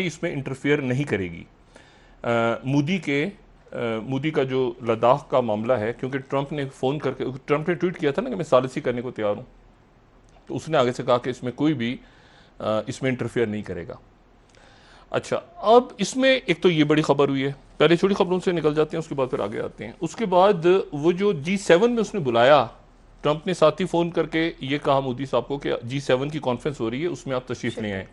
इसमें इंटरफेयर नहीं करेगी। मोदी का जो लद्दाख का मामला है, क्योंकि ट्रंप ने ट्वीट किया था ना कि मैं सालिसी करने को तैयार हूँ, तो उसने आगे से कहा कि इसमें कोई भी इसमें इंटरफेयर नहीं करेगा। अच्छा, अब इसमें एक तो ये बड़ी खबर हुई है, पहले छोटी खबरों से निकल जाते हैं, उसके बाद फिर आगे आते हैं। उसके बाद वो जो G7 में उसने बुलाया, ट्रंप ने साथ ही फोन करके ये कहा मोदी साहब को कि G7 की कॉन्फ्रेंस हो रही है, उसमें आप तशरीफ ले आए।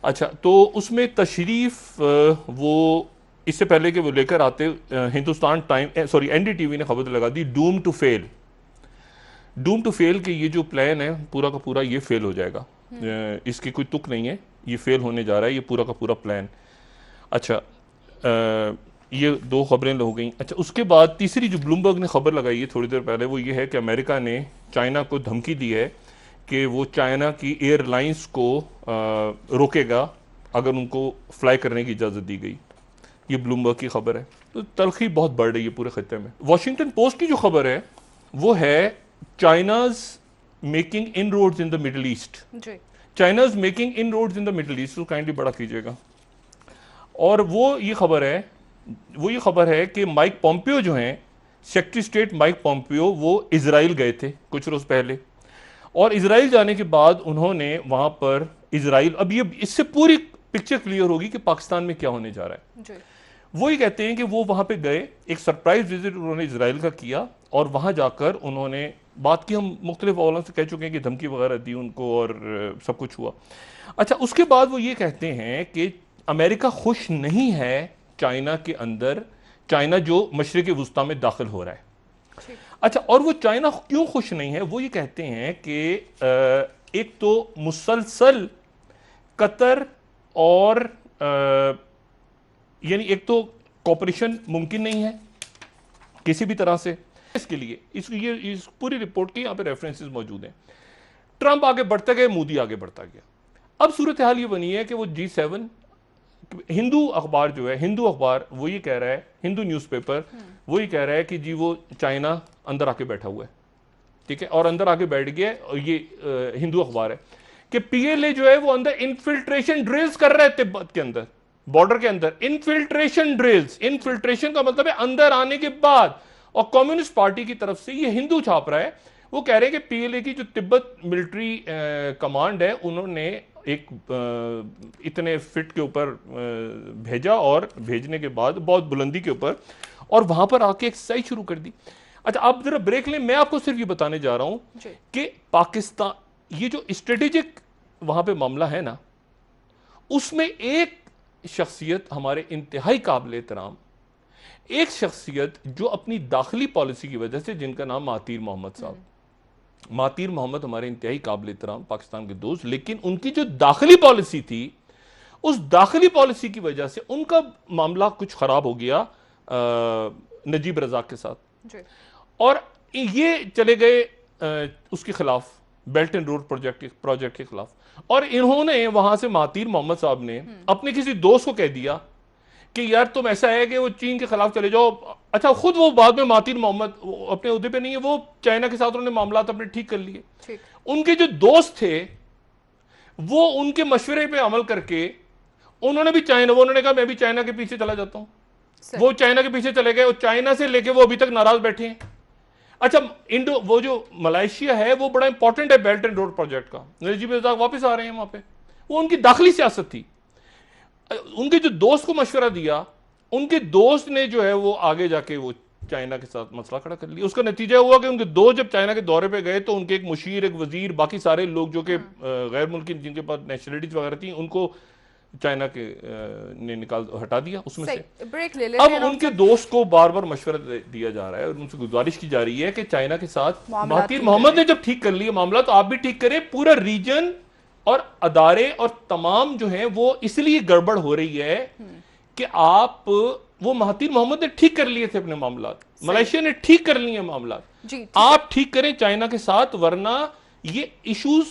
अच्छा, तो उसमें तशरीफ वो इससे पहले कि वो लेकर आते, हिंदुस्तान टाइम सॉरी NDTV ने खबर लगा दी डूम टू फेल कि ये जो प्लान है पूरा का पूरा ये फेल हो जाएगा, इसकी कोई तुक नहीं है, ये फेल होने जा रहा है ये पूरा का पूरा प्लान। अच्छा, ये दो खबरें हो गई। अच्छा, उसके बाद तीसरी जो ब्लूमबर्ग ने खबर लगाई है थोड़ी देर पहले, वो ये है कि अमेरिका ने चाइना को धमकी दी है कि वो चाइना की एयरलाइंस को रोकेगा अगर उनको फ्लाई करने की इजाज़त दी गई। ये ब्लूमबर्ग की खबर है। तो तलखी बहुत बढ़ रही है पूरे खत्ते में। वॉशिंगटन पोस्ट की जो खबर है वो है China's making inroads in the middle east. China's making inroads in the middle east, तो काइंडली बड़ा कीजिएगा। और वो ये खबर है कि माइक पॉम्पियो जो हैं, सेक्रेटरी स्टेट माइक पॉम्पियो, वो इजराइल गए थे कुछ रोज पहले, और इजराइल जाने के बाद उन्होंने वहां पर इजराइल, अब ये इससे पूरी पिक्चर क्लियर होगी कि पाकिस्तान में क्या होने जा रहा है। वो ही कहते हैं कि वो वहां पे गए, एक सरप्राइज विजिट उन्होंने इजराइल का किया, और वहां जाकर उन्होंने बात की, हम मुख्तलिफ अवालों से कह चुके हैं कि धमकी वगैरह दी उनको और सब कुछ हुआ। अच्छा, उसके बाद वो ये कहते हैं कि अमेरिका खुश नहीं है चाइना के अंदर, चाइना जो मशरिक़ वुस्ता में दाखिल हो रहा है। अच्छा, और वो चाइना क्यों खुश नहीं है, वो ये कहते हैं कि एक तो मुसलसल कतर और यानी एक तो कॉपरेशन मुमकिन नहीं है किसी भी तरह से इसके लिए। इस पूरी रिपोर्ट के यहाँ पे रेफरेंसेस मौजूद हैं। ट्रंप आगे बढ़ते गए, मोदी आगे बढ़ता गया। अब सूरत हाल ये बनी है कि वो G7 हिंदू अखबार जो है, हिंदू अखबार वो ये कह रहा है, हिंदू न्यूज़पेपर वो ये कह रहा है कि जी वो चाइना अंदर आके बैठा हुआ है, ठीक है, और अंदर आके बैठ गया। और ये हिंदू अखबार है कि PLA जो है वो अंदर इन्फिल्ट्रेशन ड्रिल्स कर रहे हैं तिब्बत के अंदर, बॉर्डर के अंदर इन्फिल्ट्रेशन ड्रिल्स। इन्फिल्ट्रेशन का मतलब है अंदर आने के बाद। और कम्युनिस्ट पार्टी की तरफ से ये हिंदू छाप रहा है, वो कह रहे हैं कि PLA की जो तिब्बत मिलिट्री कमांड है, उन्होंने एक इतने फिट के ऊपर भेजा, और भेजने के बाद बहुत बुलंदी के ऊपर, और वहां पर आके एक्सरसाइज शुरू कर दी। अच्छा, आप जरा ब्रेक लें, मैं आपको सिर्फ ये बताने जा रहा हूं कि पाकिस्तान, ये जो स्ट्रेटेजिक वहां पे मामला है ना, उसमें एक शख्सियत हमारे इंतहाई काबिल एहतराम, एक शख्सियत जो अपनी दाखिली पॉलिसी की वजह से, जिनका नाम महातीर मोहम्मद साहब, महातीर मोहम्मद हमारे इंतहाई काबिल एहतराम पाकिस्तान के दोस्त, लेकिन उनकी जो दाखिली पॉलिसी थी, उस दाखिली पॉलिसी की वजह से उनका मामला कुछ खराब हो गया नजीब रजाक के साथ, और ये चले गए उसके खिलाफ, बेल्ट एंड रोड प्रोजेक्ट के खिलाफ। और इन्होंने वहां से, महातीर मोहम्मद साहब ने अपने किसी दोस्त को कह दिया कि यार तुम ऐसा है कि वो चीन के खिलाफ चले जाओ। अच्छा, खुद वो बाद में महातीर मोहम्मद अपने उहदे पे नहीं है, वो चाइना के साथ उन्होंने मामला अपने ठीक कर लिए। उनके जो दोस्त थे वो उनके मशवरे पे अमल करके उन्होंने भी उन्होंने कहा मैं भी चाइना के पीछे चला जाता हूं। वो चाइना के पीछे चले गए, और चाइना से लेके वो अभी तक नाराज बैठे हैं। अच्छा, वो जो मलेशिया है वो बड़ा इंपॉर्टेंट है बेल्ट एंड रोड प्रोजेक्ट का। नजीब रजाक वापस आ रहे हैं वहां पे, वो उनकी दाखिली सियासत थी। उनके जो दोस्त को मशवरा दिया, उनके दोस्त ने जो है वो आगे जाके वो चाइना के साथ मसला खड़ा कर लिया। उसका नतीजा हुआ कि उनके दोस्त जब चाइना के दौरे पे गए तो उनके एक मुशीर, एक वजीर, बाकी सारे लोग जो कि गैर मुल्की जिनके पास नेशनलिटीज वगैरह थी, उनको चाइना के ने हटा दिया उसमें से। ब्रेक ले अब उनके दोस्त को बार बार मशवरा दिया जा रहा है और उनसे गुजारिश की जा रही है कि चाइना के साथ, महातीर मोहम्मद ने जब ठीक कर लिया मामला, तो आप भी ठीक करें। पूरा रीजन और अदारे और तमाम जो है वो इसलिए गड़बड़ हो रही है कि आप, वो महातीर मोहम्मद ने ठीक कर लिए थे अपने मामला, मलेशिया ने ठीक कर लिए मामला, आप ठीक करें चाइना के साथ, वरना ये इश्यूज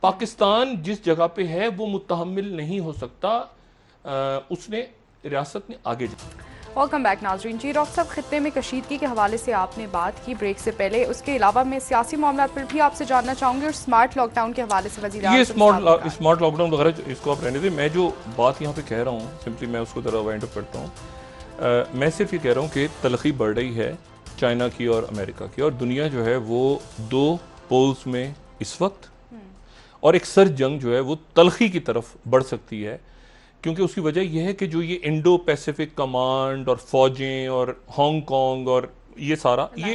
पाकिस्तान जिस जगह पे है वो मुतहम्मिल नहीं हो सकता। उसने, रियासत ने आगे वेलकम बैक नाजरीन। जी डॉक्टर साहब, खित्ते में कशीदगी के हवाले से आपने बात की ब्रेक से पहले, उसके अलावा मैं सियासी मामला पर भी आपसे जानना चाहूँगी और स्मार्ट लॉकडाउन के हवाले से वज़ीर ये आज़म स्मार्ट लॉकडाउन वगैरह इसको आप रहने दें। मैं जो बात यहाँ पे कह रहा हूँ सिंपली मैं उसको ज़रा वाइंड अप करता हूँ। मैं सिर्फ ये कह रहा हूँ कि तलखी बढ़ रही है चाइना की और अमेरिका की, और दुनिया जो है वो दो पोल्स में इस वक्त, और एक सर्द जंग जो है वो तलखी की तरफ बढ़ सकती है। क्योंकि उसकी वजह यह है कि जो ये इंडो पैसिफिक कमांड और फौजें और हांगकांग और ये सारा ये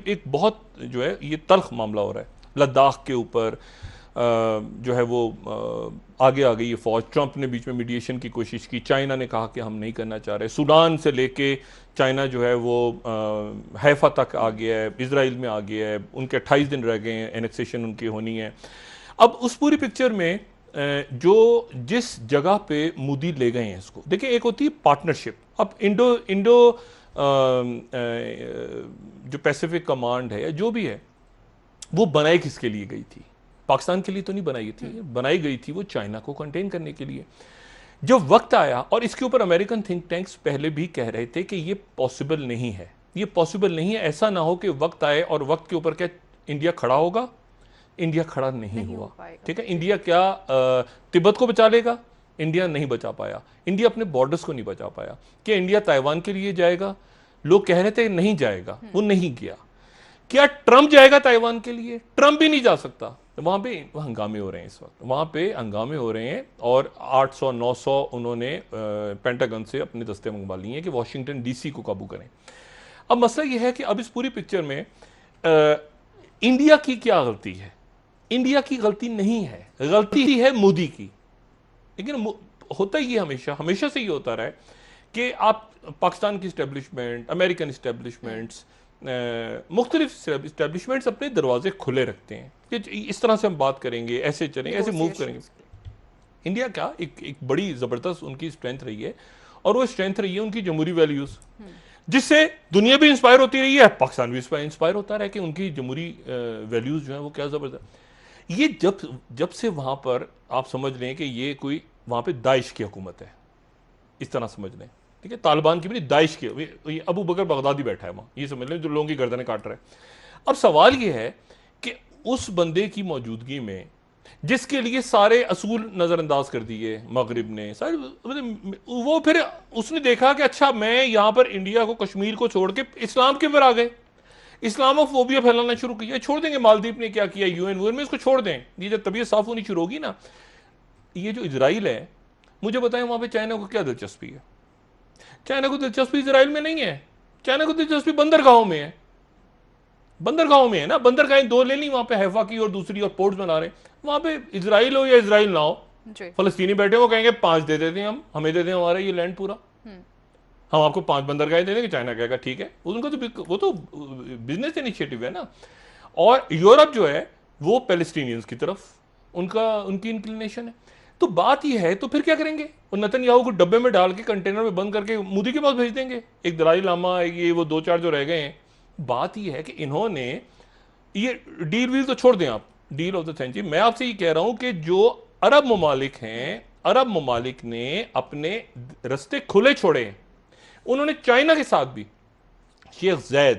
एक बहुत जो है ये तल्ख मामला हो रहा है। लद्दाख के ऊपर जो है वो आगे आ गई ये फौज। ट्रंप ने बीच में मीडिएशन की कोशिश की, चाइना ने कहा कि हम नहीं करना चाह रहे। सूडान से लेके चाइना जो है वो हैफा तक आ गया है, इजराइल में आ गया है, उनके 28 दिन रह गए हैं, एनेक्सेशन उनकी होनी है। अब उस पूरी पिक्चर में जो जिस जगह पे मोदी ले गए हैं इसको देखिए, एक होती है पार्टनरशिप। अब इंडो जो पैसिफिक कमांड है या जो भी है वो बनाई किसके लिए गई थी? पाकिस्तान के लिए तो नहीं बनाई थी, बनाई गई थी वो चाइना को कंटेन करने के लिए। जब वक्त आया, और इसके ऊपर अमेरिकन थिंक टैंक्स पहले भी कह रहे थे कि ये पॉसिबल नहीं है, ये पॉसिबल नहीं है। ऐसा ना हो कि वक्त आए और वक्त के ऊपर क्या इंडिया खड़ा होगा। इंडिया खड़ा नहीं हुआ, ठीक है। इंडिया क्या तिब्बत को बचा लेगा? इंडिया नहीं बचा पाया। इंडिया अपने बॉर्डर्स को नहीं बचा पाया। क्या इंडिया ताइवान के लिए जाएगा? लोग कह रहे थे नहीं जाएगा, वो नहीं गया। क्या ट्रंप जाएगा ताइवान के लिए? ट्रंप भी नहीं जा सकता। वहां पे हंगामे हो रहे हैं इस वक्त, वहां पे हंगामे हो रहे हैं, और 800-900 उन्होंने पेंटागन से अपने दस्ते मंगवा लिए हैं कि वॉशिंगटन डीसी को काबू करें। अब मसला यह है कि अब इस पूरी पिक्चर में इंडिया की क्या गलती है? इंडिया की गलती नहीं है, गलती है मोदी की। लेकिन होता ही हमेशा से ये होता रहा है कि आप पाकिस्तान की इस्टेब्लिशमेंट, अमेरिकन इस्टेब्लिशमेंट्स, मुख्तलिफ इस्टेब्लिशमेंट्स अपने दरवाजे खुले रखते हैं कि इस तरह से हम बात करेंगे, ऐसे चलेंगे, ऐसे मूव करेंगे। इंडिया क्या एक बड़ी ज़बरदस्त उनकी स्ट्रेंथ रही है, और वो स्ट्रेंथ रही है उनकी जमहूरी वैल्यूज़, जिससे दुनिया भी इंस्पायर होती रही है, पाकिस्तान भी इंस्पायर होता रहा है कि उनकी जमहूरी वैल्यूज़ जो है वो क्या ज़बरदस्त। ये जब से वहां पर आप समझ लें कि ये कोई वहां पे दाइश की हुकूमत है, इस तरह समझ लें, ठीक है। तालिबान की भी नहीं, दाइश की। ये अबू बकर बगदादी बैठा है वहां, ये समझ लें, जो लोगों की गर्दनें काट रहा है। अब सवाल ये है कि उस बंदे की मौजूदगी में, जिसके लिए सारे असूल नजरअंदाज कर दिए मगरिब ने, सारे वो फिर उसने देखा कि अच्छा मैं यहां पर इंडिया को, कश्मीर को छोड़ के इस्लाम के ऊपर आ गए, इस्लामोफोबिया फैलाना शुरू किया। छोड़ देंगे, मालदीव ने क्या किया, यूएन में, इसको छोड़ दें। ये जब तबीयत साफ होनी शुरू होगी ना, ये जो इजराइल है, मुझे बताएं वहां पे चाइना को क्या दिलचस्पी है? चाइना को दिलचस्पी इजराइल में नहीं है, चाइना को दिलचस्पी बंदरगाहों में है। बंदरगाहों में है ना, बंदरगाहें दो ले ली वहां पे, हैफा की और दूसरी, और पोर्ट्स बना रहे। वहां पे इजराइल हो या इजराइल ना हो, फलस्तीनी बैठे वो कहेंगे 5 दे देते हैं हम, हमें दे दें हमारा ये लैंड पूरा, हम आपको 5 बंदरगाहें दे देंगे। चाइना कहेगा ठीक है, उनका तो वो तो बिजनेस इनिशिएटिव है ना। और यूरोप जो है वो पैलेस्टीनियंस की तरफ उनकी इंक्लिनेशन है। तो बात ये है, तो फिर क्या करेंगे? और नेतन्याहू को डब्बे में डाल के कंटेनर में बंद करके मोदी के पास भेज देंगे, एक दलाई लामा, ये वो 2-4 जो रह गए हैं। बात ये है कि इन्होंने ये डील वील तो छोड़ दें आप, डील ऑफ द सेंचुरी। मैं आपसे ये कह रहा हूं कि जो अरब ममालिक हैं, अरब ममालिक ने अपने रास्ते खुले छोड़े हैं। उन्होंने चाइना के साथ भी, शेख जैद